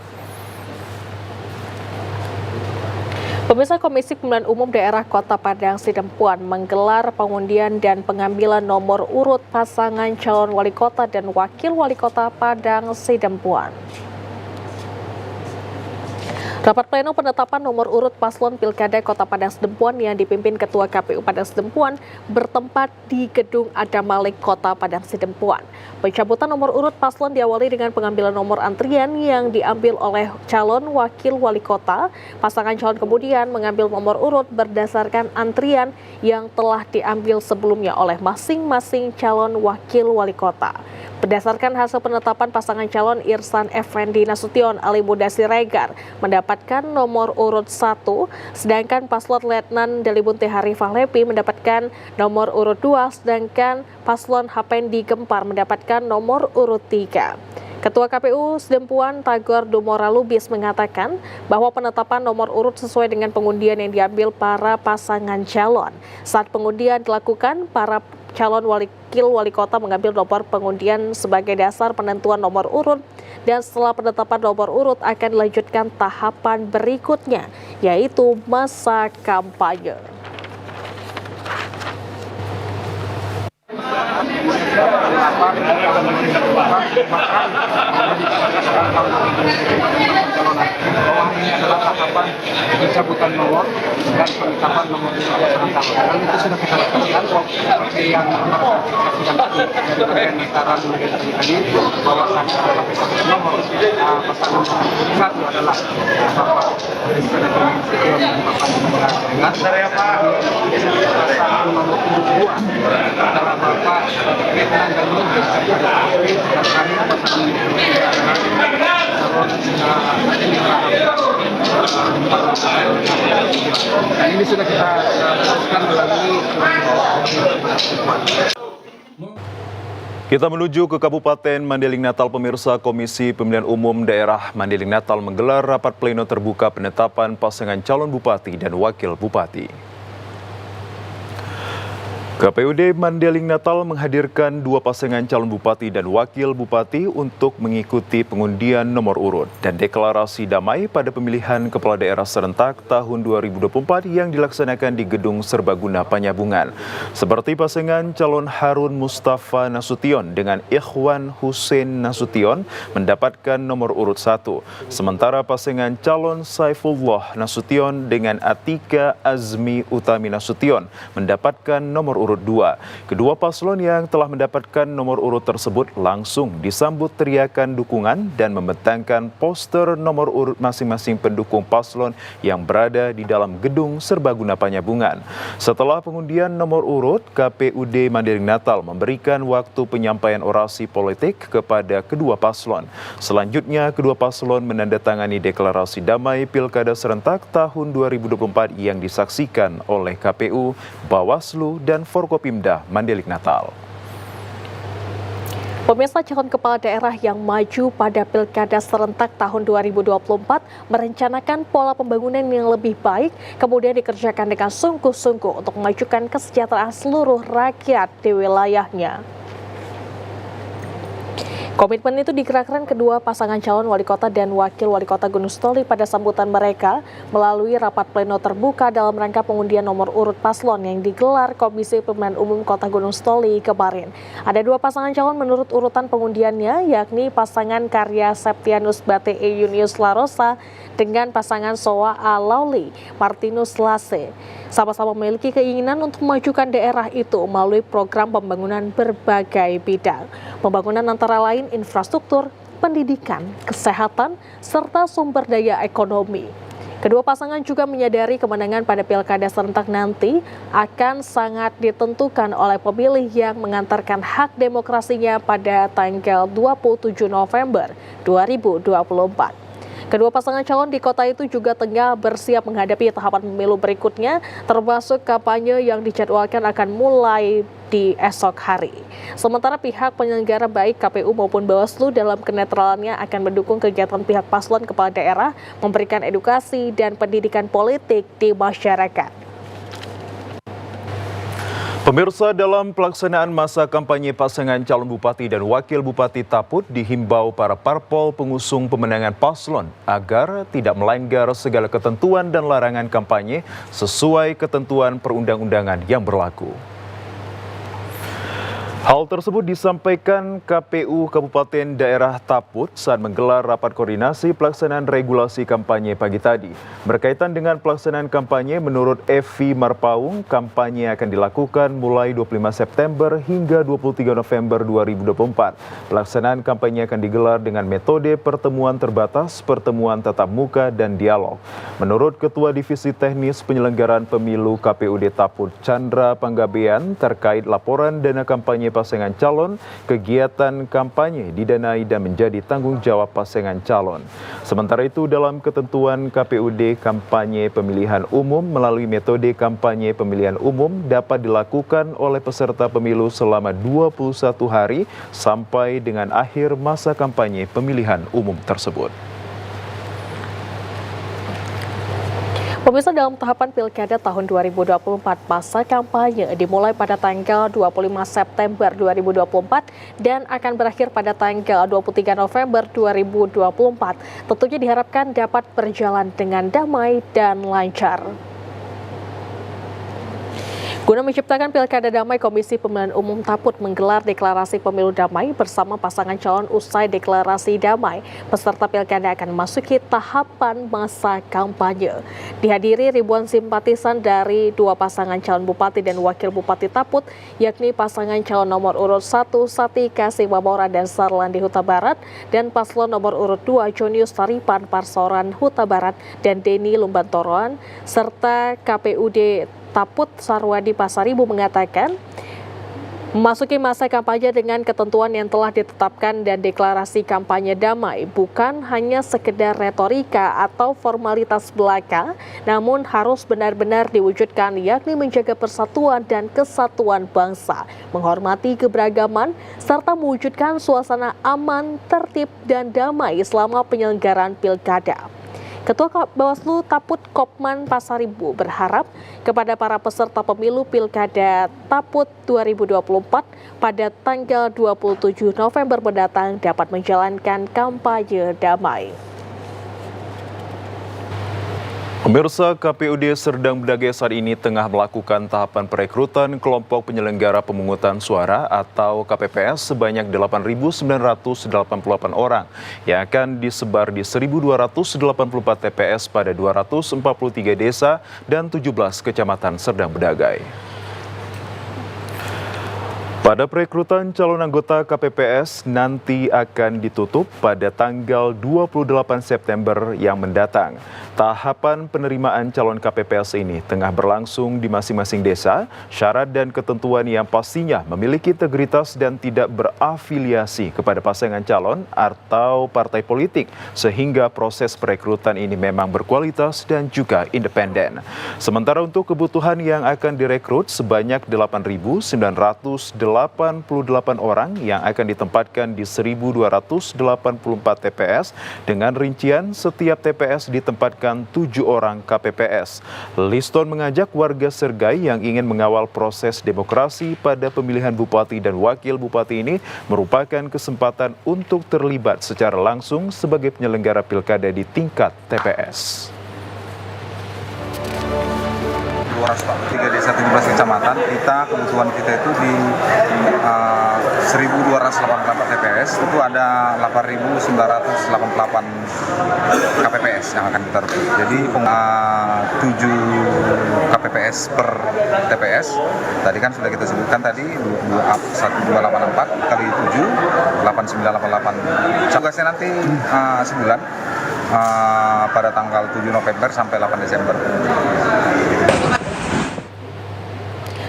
[SPEAKER 2] Pemirsa, Komisi Pemilihan Umum Daerah Kota Padang Sidempuan menggelar pengundian dan pengambilan nomor urut pasangan calon wali kota dan wakil wali kota Padang Sidempuan. Rapat pleno penetapan nomor urut paslon Pilkada Kota Padang Sidempuan yang dipimpin Ketua KPU Padang Sidempuan bertempat di Gedung Adam Malik Kota Padang Sidempuan. Pencabutan nomor urut paslon diawali dengan pengambilan nomor antrian yang diambil oleh calon wakil wali kota. Pasangan calon kemudian mengambil nomor urut berdasarkan antrian yang telah diambil sebelumnya oleh masing-masing calon wakil wali kota. Berdasarkan hasil penetapan, pasangan calon Irsan Effendi Nasution Ali Muda Siregar mendapatkan nomor urut 1, sedangkan paslon Letnan Delibunte Harifah Lepi mendapatkan nomor urut 2, sedangkan paslon Hapendi Gempar mendapatkan nomor urut 3. Ketua KPU Sidempuan Tagor Dumora Lubis mengatakan bahwa penetapan nomor urut sesuai dengan pengundian yang diambil para pasangan calon. Saat pengundian dilakukan, para calon wakil wali kota mengambil nomor pengundian sebagai dasar penentuan nomor urut, dan setelah penetapan nomor urut akan dilanjutkan tahapan berikutnya, yaitu masa kampanye.
[SPEAKER 10] Tahapan pencabutan nomor dan penetapan nomor pasangan calon. Dan itu sudah kita lakukan seperti yang saksikan tadi dari pendaftaran tadi, bahwa nomor pasangan 1 adalah Bapak nomor 2 adalah Bapak Letnan dan Lubis dan kami pasangan dan ini sudah kita teruskan melalui.
[SPEAKER 1] Kita menuju ke Kabupaten Mandeling Natal, pemirsa. Komisi Pemilihan Umum Daerah Mandeling Natal menggelar rapat pleno terbuka penetapan pasangan calon bupati dan wakil bupati. KPUD Mandailing Natal menghadirkan dua pasangan calon bupati dan wakil bupati untuk mengikuti pengundian nomor urut dan deklarasi damai pada pemilihan kepala daerah serentak tahun 2024 yang dilaksanakan di Gedung Serbaguna Panyabungan. Seperti pasangan calon Harun Mustafa Nasution dengan Ikhwan Hussein Nasution mendapatkan nomor urut 1, sementara pasangan calon Saifullah Nasution dengan Atika Azmi Utami Nasution mendapatkan nomor urut 2. Kedua paslon yang telah mendapatkan nomor urut tersebut langsung disambut teriakan dukungan dan membentangkan poster nomor urut masing-masing pendukung paslon yang berada di dalam Gedung Serbaguna Panyabungan. Setelah pengundian nomor urut, KPUD Mandailing Natal memberikan waktu penyampaian orasi politik kepada kedua paslon. Selanjutnya, kedua paslon menandatangani deklarasi damai Pilkada Serentak tahun 2024 yang disaksikan oleh KPU, Bawaslu, dan Forkopimda Mandailing Natal.
[SPEAKER 2] Pemirsa, calon kepala daerah yang maju pada Pilkada Serentak tahun 2024 merencanakan pola pembangunan yang lebih baik, kemudian dikerjakan dengan sungguh-sungguh untuk memajukan kesejahteraan seluruh rakyat di wilayahnya. Komitmen itu digerakkan kedua pasangan calon wali kota dan wakil wali kota Gunung Sitoli pada sambutan mereka melalui rapat pleno terbuka dalam rangka pengundian nomor urut paslon yang digelar Komisi Pemilihan Umum Kota Gunung Sitoli kemarin. Ada dua pasangan calon menurut urutan pengundiannya, yakni pasangan Karya Septianus Bate Yunius Larosa dengan pasangan Soa Alauli Martinus Lase. Sama-sama memiliki keinginan untuk memajukan daerah itu melalui program pembangunan berbagai bidang. Pembangunan antara lain infrastruktur, pendidikan, kesehatan, serta sumber daya ekonomi. Kedua pasangan juga menyadari kemenangan pada Pilkada Serentak nanti akan sangat ditentukan oleh pemilih yang mengantarkan hak demokrasinya pada tanggal 27 November 2024. Kedua pasangan calon di kota itu juga tengah bersiap menghadapi tahapan pemilu berikutnya, termasuk kampanye yang dijadwalkan akan mulai di esok hari. Sementara pihak penyelenggara baik KPU maupun Bawaslu dalam kenetralannya akan mendukung kegiatan pihak paslon kepala daerah, memberikan edukasi dan pendidikan politik di masyarakat.
[SPEAKER 1] Pemirsa, dalam pelaksanaan masa kampanye pasangan calon bupati dan wakil bupati Taput dihimbau para parpol pengusung pemenangan paslon agar tidak melanggar segala ketentuan dan larangan kampanye sesuai ketentuan perundang-undangan yang berlaku. Hal tersebut disampaikan KPU Kabupaten Daerah Taput saat menggelar rapat koordinasi pelaksanaan regulasi kampanye pagi tadi. Berkaitan dengan pelaksanaan kampanye, menurut Evi Marpaung, kampanye akan dilakukan mulai 25 September hingga 23 November 2024. Pelaksanaan kampanye akan digelar dengan metode pertemuan terbatas, pertemuan tatap muka, dan dialog. Menurut Ketua Divisi Teknis Penyelenggaraan Pemilu KPUD Taput, Chandra Panggabean, terkait laporan dana kampanye pasangan calon, kegiatan kampanye didanai dan menjadi tanggung jawab pasangan calon. Sementara itu, dalam ketentuan KPUD, kampanye pemilihan umum melalui metode kampanye pemilihan umum dapat dilakukan oleh peserta pemilu selama 21 hari sampai dengan akhir masa kampanye pemilihan umum tersebut.
[SPEAKER 2] Pemirsa, dalam tahapan Pilkada tahun 2024, masa kampanye dimulai pada tanggal 25 September 2024 dan akan berakhir pada tanggal 23 November 2024. Tentunya diharapkan dapat berjalan dengan damai dan lancar. Guna menciptakan Pilkada Damai, Komisi Pemilihan Umum Taput menggelar deklarasi pemilu damai bersama pasangan calon. Usai deklarasi damai, peserta Pilkada akan memasuki tahapan masa kampanye. Dihadiri ribuan simpatisan dari dua pasangan calon bupati dan wakil bupati Taput, yakni pasangan calon nomor urut 1 Satika Simamora dan Sarlandi Huta Barat, dan paslon nomor urut 2 Jonius Taripan Parsoran Huta Barat dan Deni Lumbantoroan, serta KPUD Taput Sarwadi Pasaribu mengatakan memasuki masa kampanye dengan ketentuan yang telah ditetapkan dan deklarasi kampanye damai bukan hanya sekedar retorika atau formalitas belaka, namun harus benar-benar diwujudkan, yakni menjaga persatuan dan kesatuan bangsa, menghormati keberagaman, serta mewujudkan suasana aman, tertib, dan damai selama penyelenggaraan pilkada. Ketua Bawaslu Taput Kopman Pasaribu berharap kepada para peserta pemilu Pilkada Taput 2024 pada tanggal 27 November mendatang dapat menjalankan kampanye damai.
[SPEAKER 1] Pemirsa, KPUD Serdang Bedagai saat ini tengah melakukan tahapan perekrutan kelompok penyelenggara pemungutan suara atau KPPS sebanyak 8.988 orang yang akan disebar di 1.284 TPS pada 243 desa dan 17 kecamatan Serdang Bedagai. Pada perekrutan calon anggota KPPS nanti akan ditutup pada tanggal 28 September yang mendatang. Tahapan penerimaan calon KPPS ini tengah berlangsung di masing-masing desa. Syarat dan ketentuan yang pastinya memiliki integritas dan tidak berafiliasi kepada pasangan calon atau partai politik, sehingga proses perekrutan ini memang berkualitas dan juga independen. Sementara untuk kebutuhan yang akan direkrut sebanyak 8.988 orang yang akan ditempatkan di 1.284 TPS dengan rincian setiap TPS ditempatkan 7 orang KPPS. Liston mengajak warga Sergai yang ingin mengawal proses demokrasi pada pemilihan bupati dan wakil bupati ini merupakan kesempatan untuk terlibat secara langsung sebagai penyelenggara pilkada di tingkat TPS.
[SPEAKER 14] 243 desa 17 kecamatan, kebutuhan kita itu di 1.288 TPS, itu ada 8.988 KPPS yang akan kita rekrut. Jadi 7 KPPS per TPS, tadi kan sudah kita sebutkan tadi 1284 kali 7, 8988. Tugasnya nanti sebulan pada tanggal 7 November sampai 8 Desember.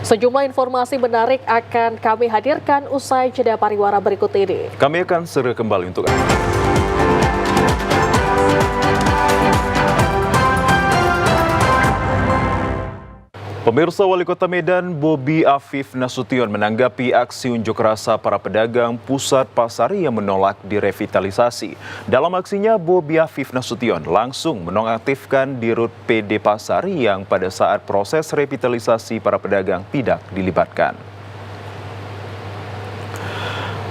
[SPEAKER 2] Sejumlah informasi menarik akan kami hadirkan usai jeda pariwara berikut ini.
[SPEAKER 1] Kami akan segera kembali untuk Anda. Pemirsa, Wali Kota Medan Bobi Afif Nasution menanggapi aksi unjuk rasa para pedagang pusat pasar yang menolak direvitalisasi. Dalam aksinya, Bobi Afif Nasution langsung menonaktifkan Dirut PD Pasar yang pada saat proses revitalisasi para pedagang tidak dilibatkan.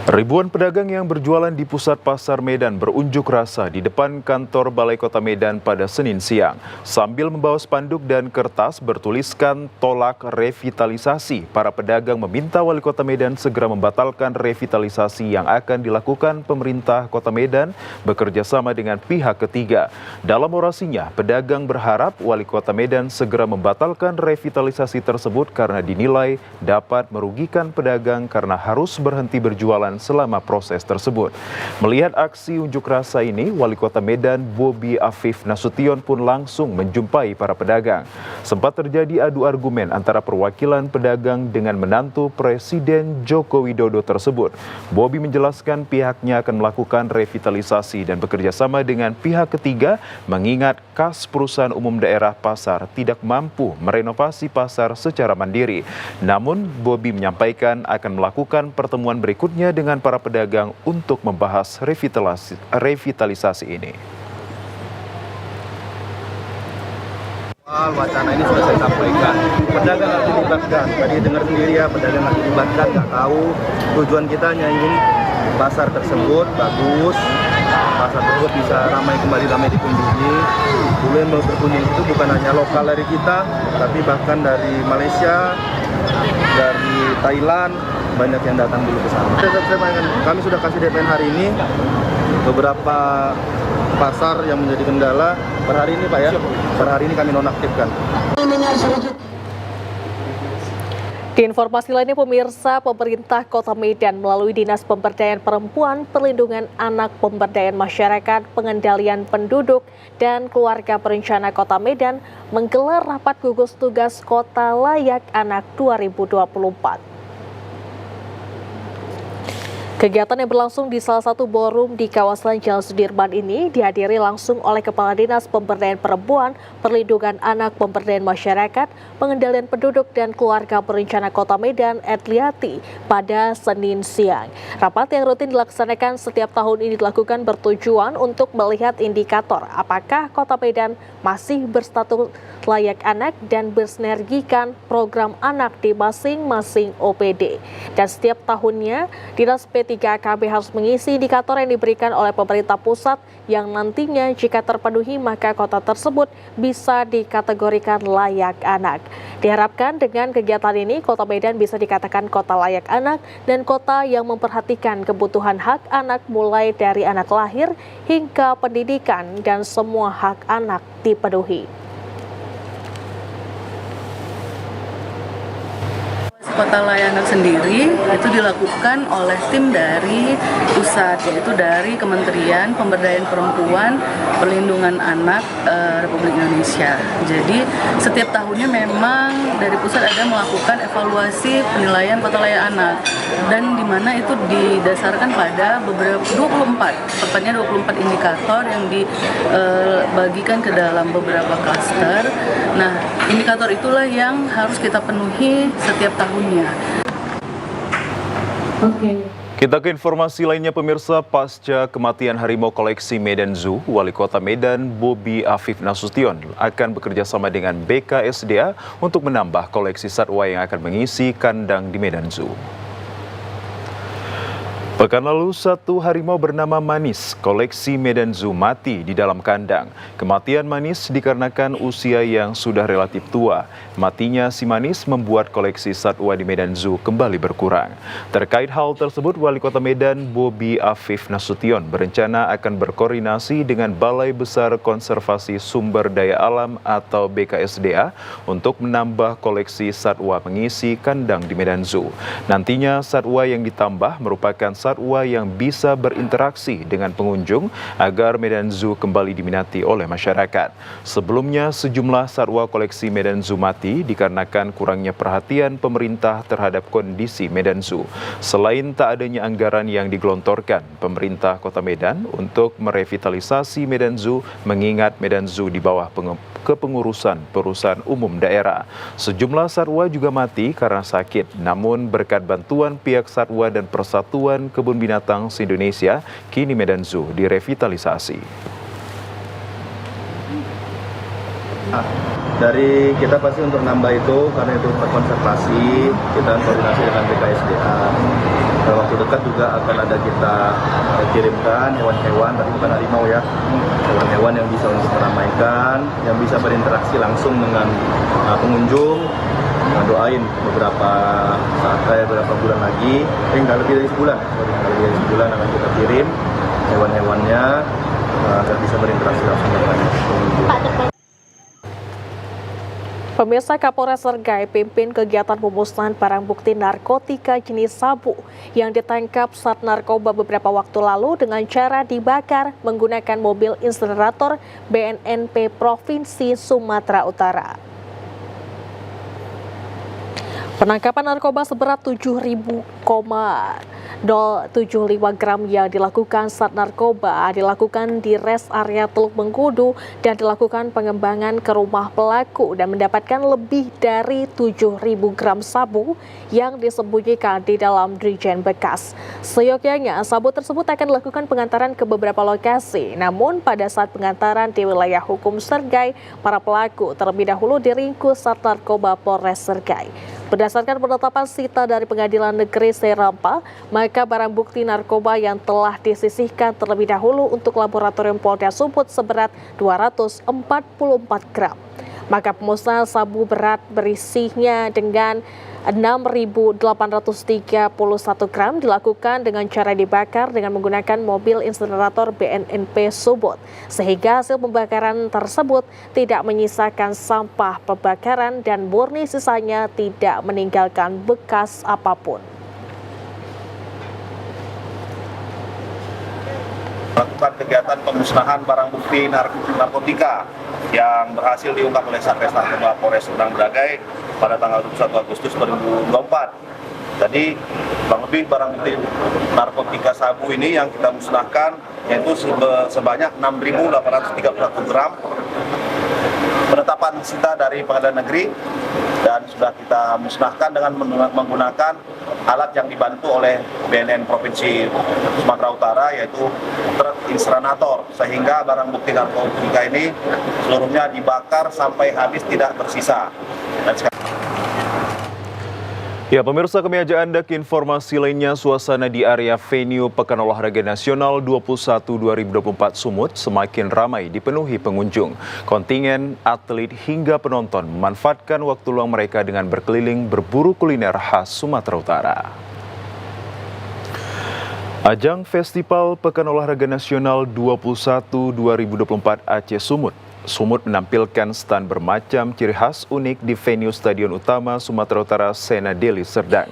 [SPEAKER 1] Ribuan pedagang yang berjualan di pusat pasar Medan berunjuk rasa di depan kantor Balai Kota Medan pada Senin siang. Sambil membawa spanduk dan kertas bertuliskan tolak revitalisasi, para pedagang meminta Wali Kota Medan segera membatalkan revitalisasi yang akan dilakukan pemerintah Kota Medan bekerja sama dengan pihak ketiga. Dalam orasinya, pedagang berharap Wali Kota Medan segera membatalkan revitalisasi tersebut karena dinilai dapat merugikan pedagang karena harus berhenti berjualan selama proses tersebut. Melihat aksi unjuk rasa ini, Wali Kota Medan Bobi Afif Nasution pun langsung menjumpai para pedagang. Sempat terjadi adu argumen antara perwakilan pedagang dengan menantu Presiden Joko Widodo tersebut. Bobi menjelaskan pihaknya akan melakukan revitalisasi dan bekerja sama dengan pihak ketiga mengingat kas perusahaan umum daerah pasar tidak mampu merenovasi pasar secara mandiri. Namun, Bobi menyampaikan akan melakukan pertemuan berikutnya dengan para pedagang untuk membahas revitalisasi ini.
[SPEAKER 15] Wacana ini sudah saya sampaikan, pedagang harus dilibatkan. Tadi dengar sendiri ya, pedagang harus dilibatkan, nggak tahu. Tujuan kita hanya ingin pasar tersebut bagus, pasar tersebut bisa ramai dikunjungi. Dulu yang mau berkunjung itu bukan hanya lokal dari kita, tapi bahkan dari Malaysia, dari Thailand, banyak yang datang dulu ke sana. Kami sudah kasih deadline hari ini, beberapa pasar yang menjadi kendala per hari ini Pak ya, per hari ini kami nonaktifkan.
[SPEAKER 2] Di informasi lainnya, pemirsa, pemerintah Kota Medan melalui Dinas Pemberdayaan Perempuan, Perlindungan Anak, Pemberdayaan Masyarakat, Pengendalian Penduduk, dan Keluarga Berencana Kota Medan menggelar rapat gugus tugas Kota Layak Anak 2024. Kegiatan yang berlangsung di salah satu ballroom di kawasan Jalan Sudirman ini dihadiri langsung oleh Kepala Dinas Pemberdayaan Perempuan, Perlindungan Anak, Pemberdayaan Masyarakat, Pengendalian Penduduk dan Keluarga Berencana Kota Medan, Edliati, pada Senin siang. Rapat yang rutin dilaksanakan setiap tahun ini dilakukan bertujuan untuk melihat indikator apakah Kota Medan masih berstatus layak anak dan bersinergikan program anak di masing-masing OPD. Dan setiap tahunnya, Dinas P3KB harus mengisi indikator yang diberikan oleh pemerintah pusat yang nantinya jika terpenuhi maka kota tersebut bisa dikategorikan layak anak. Diharapkan dengan kegiatan ini, Kota Medan bisa dikatakan kota layak anak dan kota yang memperhatikan kebutuhan hak anak mulai dari anak lahir hingga pendidikan dan semua hak anak dipenuhi.
[SPEAKER 16] Kota layak anak sendiri itu dilakukan oleh tim dari pusat, yaitu dari Kementerian Pemberdayaan Perempuan, Perlindungan Anak Republik Indonesia. Jadi setiap tahunnya memang dari pusat ada melakukan evaluasi penilaian kota layak anak, dan di mana itu didasarkan pada beberapa 24 indikator yang dibagikan ke dalam beberapa klaster. Nah, indikator itulah yang harus kita penuhi setiap tahunnya.
[SPEAKER 1] Kita ke informasi lainnya pemirsa, pasca kematian harimau koleksi Medan Zoo, Wali Kota Medan Bobi Afif Nasution akan bekerja sama dengan BKSDA untuk menambah koleksi satwa yang akan mengisi kandang di Medan Zoo. Pekan lalu, satu harimau bernama Manis koleksi Medan Zoo mati di dalam kandang. Kematian Manis dikarenakan usia yang sudah relatif tua. Matinya si Manis membuat koleksi satwa di Medan Zoo kembali berkurang. Terkait hal tersebut, Wali Kota Medan Bobi Afif Nasution berencana akan berkoordinasi dengan Balai Besar Konservasi Sumber Daya Alam atau BKSDA untuk menambah koleksi satwa mengisi kandang di Medan Zoo. Nantinya satwa yang ditambah merupakan satwa yang bisa berinteraksi dengan pengunjung agar Medan Zoo kembali diminati oleh masyarakat. Sebelumnya, sejumlah satwa koleksi Medan Zoo mati dikarenakan kurangnya perhatian pemerintah terhadap kondisi Medan Zoo. Selain tak adanya anggaran yang digelontorkan pemerintah Kota Medan untuk merevitalisasi Medan Zoo, mengingat Medan Zoo di bawah kepengurusan perusahaan umum daerah. Sejumlah satwa juga mati karena sakit, namun berkat bantuan pihak satwa dan Persatuan Kebun Binatang se-Indonesia, kini Medan Zoo direvitalisasi.
[SPEAKER 15] Dari kita pasti untuk nambah itu, karena itu konservasi, kita koordinasi dengan BKSDA. Dalam waktu dekat juga akan ada kita kirimkan hewan-hewan, tapi bukan harimau ya, hewan-hewan yang bisa untuk meramaikan, yang bisa berinteraksi langsung dengan pengunjung. Doain beberapa bulan lagi, tinggal lebih dari sebulan akan kita kirim hewan-hewannya agar bisa berinteraksi langsung dengan pengunjung.
[SPEAKER 2] Pemirsa, Kapolres Sergai pimpin kegiatan pemusnahan barang bukti narkotika jenis sabu yang ditangkap saat narkoba beberapa waktu lalu dengan cara dibakar menggunakan mobil insinerator BNNP Provinsi Sumatera Utara. Penangkapan narkoba seberat 7.075 gram yang dilakukan saat narkoba dilakukan di res area Teluk Bengkudu dan dilakukan pengembangan ke rumah pelaku dan mendapatkan lebih dari 7.000 gram sabu yang disembunyikan di dalam drijen bekas. Seyogyanya, sabu tersebut akan dilakukan pengantaran ke beberapa lokasi. Namun pada saat pengantaran di wilayah hukum Sergai, para pelaku terlebih dahulu diringkus saat narkoba Polres Sergai. Berdasarkan penetapan sita dari Pengadilan Negeri Serampa, maka barang bukti narkoba yang telah disisihkan terlebih dahulu untuk laboratorium Polda Sumut seberat 244 gram. Maka pemusnahan sabu berat berisinya dengan 6.831 gram dilakukan dengan cara dibakar dengan menggunakan mobil insinerator BNNP Sumut, sehingga hasil pembakaran tersebut tidak menyisakan sampah pembakaran dan murni sisanya tidak meninggalkan bekas apapun.
[SPEAKER 17] Melakukan kegiatan pemusnahan barang bukti narkotika yang berhasil diungkap oleh Satres Narkoba Polres Serdang Bedagai pada tanggal 21 Agustus 2024. Jadi kurang lebih barang bukti narkotika sabu ini yang kita musnahkan yaitu sebanyak 6.831 gram. Penetapan sita dari Pengadilan Negeri dan sudah kita musnahkan dengan menggunakan alat yang dibantu oleh BNN Provinsi Sumatera Utara yaitu truk insinerator, sehingga barang bukti narkotika ini seluruhnya dibakar sampai habis tidak tersisa.
[SPEAKER 1] Ya, pemirsa, kami ajak Anda ke informasi lainnya. Suasana di area venue Pekan Olahraga Nasional 21 2024 Sumut semakin ramai dipenuhi pengunjung. Kontingen, atlet hingga penonton memanfaatkan waktu luang mereka dengan berkeliling berburu kuliner khas Sumatera Utara. Ajang Festival Pekan Olahraga Nasional 21 2024 Aceh Sumut menampilkan stand bermacam ciri khas unik di venue Stadion Utama Sumatera Utara Sena Deli Serdang.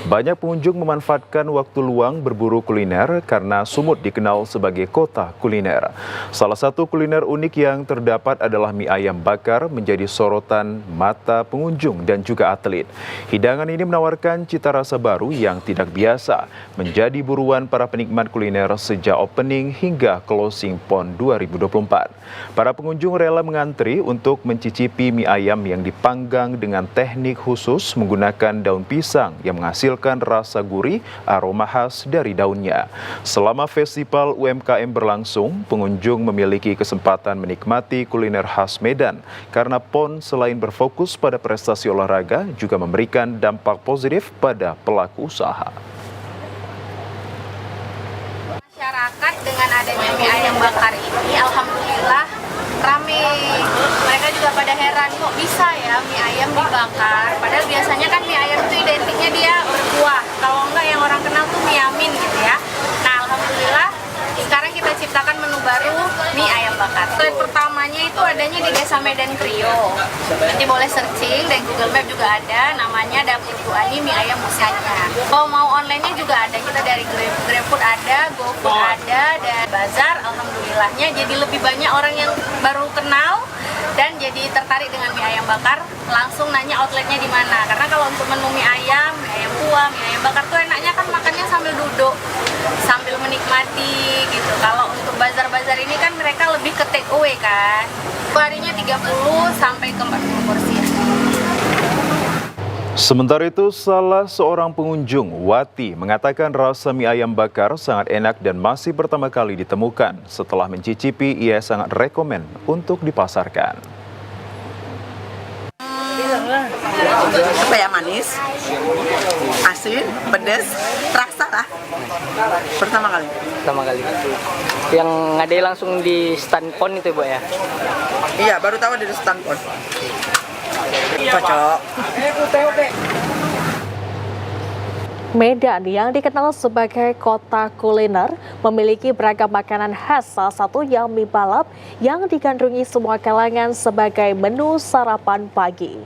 [SPEAKER 1] Banyak pengunjung memanfaatkan waktu luang berburu kuliner karena Sumut dikenal sebagai kota kuliner. Salah satu kuliner unik yang terdapat adalah mie ayam bakar menjadi sorotan mata pengunjung dan juga atlet. Hidangan ini menawarkan cita rasa baru yang tidak biasa, menjadi buruan para penikmat kuliner sejak opening hingga closing PON 2024. Para pengunjung rela mengantri untuk mencicipi mie ayam yang dipanggang dengan teknik khusus menggunakan daun pisang yang menghasilkan rasa gurih, aroma khas dari daunnya. Selama festival UMKM berlangsung, pengunjung memiliki kesempatan menikmati kuliner khas Medan karena PON selain berfokus pada prestasi olahraga juga memberikan dampak positif pada pelaku usaha.
[SPEAKER 18] Masyarakat dengan adanya mie ayam bakar ini, alhamdulillah rame. Mereka juga pada heran, kok bisa ya mie ayam dibakar, padahal biasanya kan mie ayam itu identiknya dia berkuah, kalau enggak yang orang kenal tuh mie amin gitu ya. Nah, alhamdulillah sekarang kita ciptakan menu baru, mie ayam bakar. Yang pertamanya itu adanya di Desa Medan Krio. Nanti boleh searching, dan Google Map juga ada, namanya Dapur Bu Ani Mie Ayam Musanya. Kalau mau online-nya juga ada, kita dari GrabFood ada, GoFood ada, dan Bazar. Alhamdulillahnya jadi lebih banyak orang yang baru kenal dan jadi tertarik dengan mie ayam bakar, langsung nanya outletnya di mana. Karena kalau untuk menu mie ayam kuah, mie ayam bakar tuh enaknya kan makannya sambil duduk, sambil menikmati gitu. Kalau untuk bazar-bazar ini kan mereka lebih ke take away kan. Harinya 30 sampai ke 40 porsi.
[SPEAKER 1] Sementara itu, salah seorang pengunjung, Wati, mengatakan rasa mie ayam bakar sangat enak dan masih pertama kali ditemukan. Setelah mencicipi, ia sangat rekomen untuk dipasarkan.
[SPEAKER 19] Apa ya, manis, asin, pedas, terasa lah. Pertama kali.
[SPEAKER 20] Yang ngadain langsung di stand PON itu, Bu ya?
[SPEAKER 19] Iya, baru tahu dari stand PON. Cocok.
[SPEAKER 2] Medan yang dikenal sebagai kota kuliner memiliki beragam makanan khas, salah satunya mie balap yang digandrungi semua kalangan sebagai menu sarapan pagi.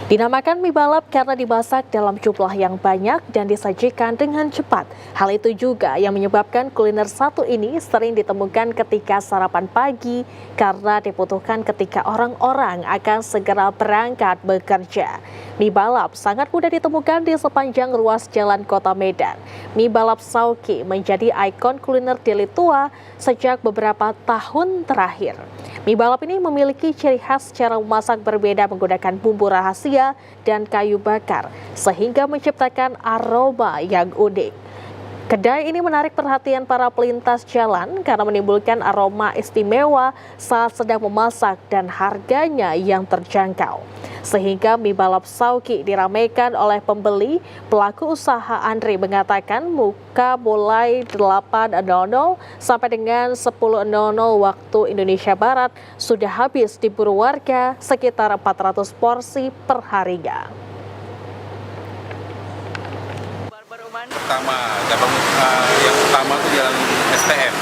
[SPEAKER 2] Dinamakan mie balap karena dimasak dalam jumlah yang banyak dan disajikan dengan cepat. Hal itu juga yang menyebabkan kuliner satu ini sering ditemukan ketika sarapan pagi karena dibutuhkan ketika orang-orang akan segera berangkat bekerja. Mie balap sangat mudah ditemukan di sepanjang ruas jalan kota Medan. Mie balap Sauki menjadi ikon kuliner Deli Tua sejak beberapa tahun terakhir. Mie balap ini memiliki ciri khas cara memasak berbeda menggunakan bumbu rahasia dan kayu bakar, sehingga menciptakan aroma yang unik. Kedai ini menarik perhatian para pelintas jalan karena menimbulkan aroma istimewa saat sedang memasak dan harganya yang terjangkau. Sehingga mie balap Sauki diramaikan oleh pembeli. Pelaku usaha Andri mengatakan buka mulai 8.00 sampai dengan 10.00 waktu Indonesia Barat sudah habis diburu warga sekitar 400 porsi per harinya.
[SPEAKER 21] Cabang yang pertama itu jalan STM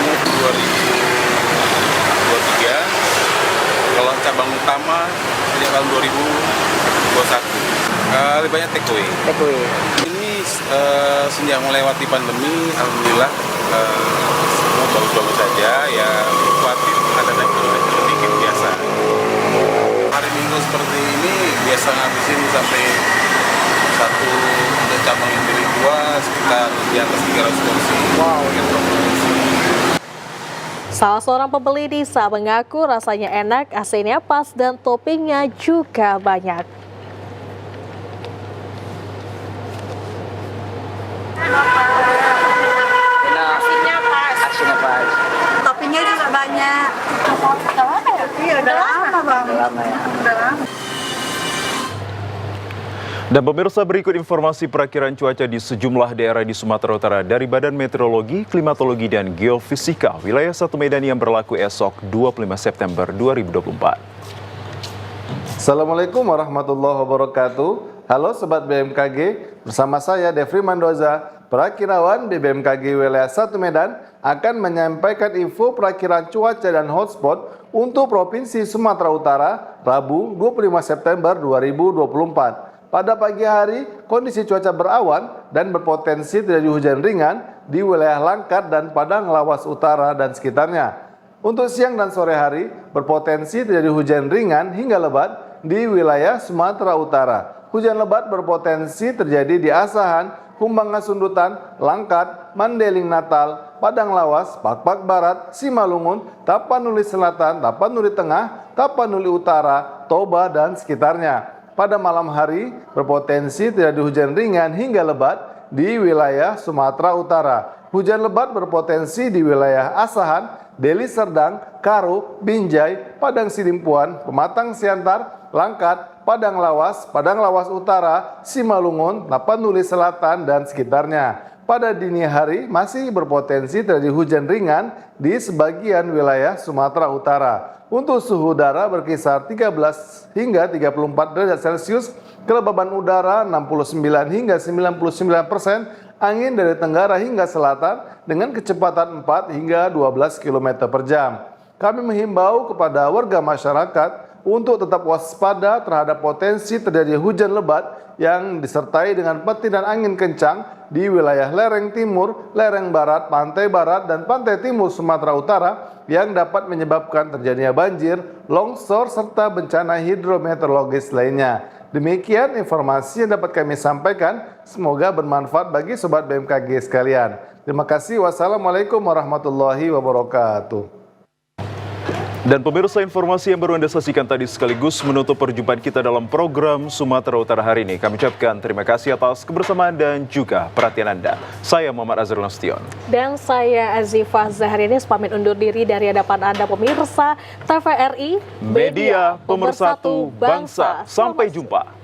[SPEAKER 21] 2023. Kalau cabang utama sejak tahun 2021. Lebih banyak take away. Ini sejak melewati pandemi, alhamdulillah semua bagus-bagus saja. Ya fluktuatif, ada naik turun sedikit biasa. Hari Minggu seperti ini biasa ngabisin sampai satu untuk cabang yang milik 2 sekitar di atas 300 porsi. Wow.
[SPEAKER 2] Salah seorang pembeli Nisa mengaku rasanya enak, AC-nya pas dan toppingnya juga banyak.
[SPEAKER 20] Asinnya pas.
[SPEAKER 19] Toppingnya juga banyak. Udah lama ya? Iya, udah lama Bang.
[SPEAKER 20] Udah lama ya.
[SPEAKER 19] Udah lama.
[SPEAKER 1] Dan pemirsa, berikut informasi perakiraan cuaca di sejumlah daerah di Sumatera Utara dari Badan Meteorologi, Klimatologi, dan Geofisika wilayah 1 Medan yang berlaku esok 25 September 2024.
[SPEAKER 3] Assalamualaikum warahmatullahi wabarakatuh. Halo Sobat BMKG, bersama saya Devri Mandoza, perakirawan BBMKG wilayah 1 Medan akan menyampaikan info perakiraan cuaca dan hotspot untuk Provinsi Sumatera Utara Rabu 25 September 2024. Pada pagi hari, kondisi cuaca berawan dan berpotensi terjadi hujan ringan di wilayah Langkat dan Padang Lawas Utara dan sekitarnya. Untuk siang dan sore hari, berpotensi terjadi hujan ringan hingga lebat di wilayah Sumatera Utara. Hujan lebat berpotensi terjadi di Asahan, Humbangan Sundutan, Langkat, Mandeling Natal, Padang Lawas, Pakpak Barat, Simalungun, Tapanuli Selatan, Tapanuli Tengah, Tapanuli Utara, Toba, dan sekitarnya. Pada malam hari, berpotensi terjadi hujan ringan hingga lebat di wilayah Sumatera Utara. Hujan lebat berpotensi di wilayah Asahan, Deli Serdang, Karo, Binjai, Padang Sidimpuan, Pematang Siantar, Langkat, Padang Lawas Utara, Simalungun, Tapanuli Selatan, dan sekitarnya. Pada dini hari masih berpotensi terjadi hujan ringan di sebagian wilayah Sumatera Utara. Untuk suhu udara berkisar 13 hingga 34 derajat Celcius, kelembaban udara 69 hingga 99%, angin dari tenggara hingga selatan dengan kecepatan 4 hingga 12 km per jam. Kami menghimbau kepada warga masyarakat untuk tetap waspada terhadap potensi terjadi hujan lebat yang disertai dengan petir dan angin kencang di wilayah lereng timur, lereng barat, pantai barat, dan pantai timur Sumatera Utara yang dapat menyebabkan terjadinya banjir, longsor, serta bencana hidrometeorologis lainnya. Demikian informasi yang dapat kami sampaikan. Semoga bermanfaat bagi Sobat BMKG sekalian. Terima kasih. Wassalamualaikum warahmatullahi wabarakatuh.
[SPEAKER 1] Dan pemirsa, informasi yang baru Anda saksikan tadi sekaligus menutup perjumpaan kita dalam program Sumatera Utara hari ini. Kami ucapkan terima kasih atas kebersamaan dan juga perhatian Anda. Saya Muhammad Azrul Nasution.
[SPEAKER 2] Dan saya Azifah Zahrinis pamit undur diri dari hadapan Anda pemirsa TVRI,
[SPEAKER 1] Media Pemersatu Bangsa. Sampai jumpa.